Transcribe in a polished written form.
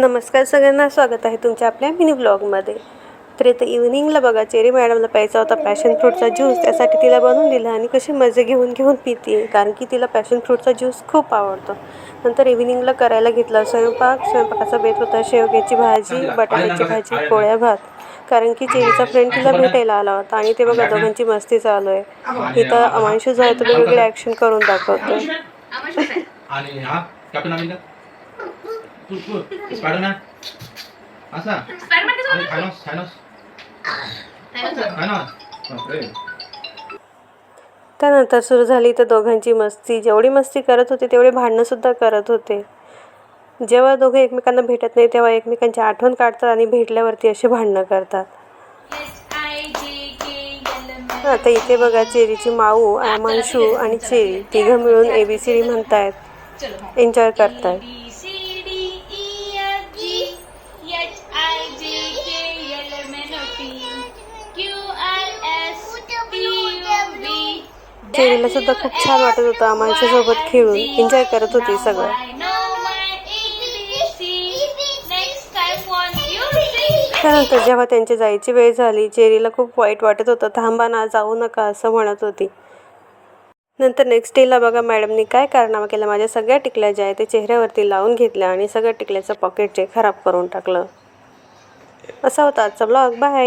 नमस्कार सगळ्यांना, स्वागत आहे तुमच्या आपल्या मिनी ब्लॉगमध्ये. तर इथं इव्हिनिंगला बघा, चेरी मॅडमला प्यायचा होता पॅशन फ्रूटचा ज्यूस. त्यासाठी तिला बनवून दिला आणि कशी मजे घेऊन घेऊन पिते, कारण की तिला पॅशन फ्रूटचा ज्यूस खूप आवडतो. नंतर इव्हिनिंगला करायला घेतला स्वयंपाकाचा बेत होता शेवग्याची भाजी, बटाट्याची भाजी, पोळ्या, भात. कारण की चेरीचा फ्रेंड तिला भेटायला आला होता आणि ते बघा दोघांची मस्ती चालू आहे. इथं अमांशू जो आहे तो वेगवेगळे ॲक्शन करून दाखवतो. स्पायडरमॅन असा आणि थायनॉस त्यानंतर सुरू झाली तर दोघांची मस्ती. जेवढी मस्ती करत होते तेवढे भांडणंसुद्धा करत होते. जेव्हा दोघे एकमेकांना भेटत नाही तेव्हा एकमेकांची आठवण काढतात आणि भेटल्यावरती असे भांडणं करतात. आता इथे बघा, चेरीची माऊ, अमांशू आणि चेरी तिघं मिळून ABCD म्हणतायत, एन्जॉय करतायत. चेरीला सुद्धा खूप छान वाटत होतं अमांशू सोबत खेळून, एन्जॉय करत होती सगळं. त्यानंतर जेव्हा त्यांची जायची वेळ झाली, चेरीला खूप वाईट वाटत होतं. थांबा ना, जाऊ नका असं म्हणत होती. नंतर नेक्स्ट डेला बघा, मॅडमनी काय कारनामा केला, माझ्या सगळ्या टिकल्या ज्या आहे ते चेहऱ्यावरती लावून घेतल्या आणि सगळ्या टिकल्याचं पॉकेट जे खराब करून टाकलं. असा होता आजचा ब्लॉग. बाय.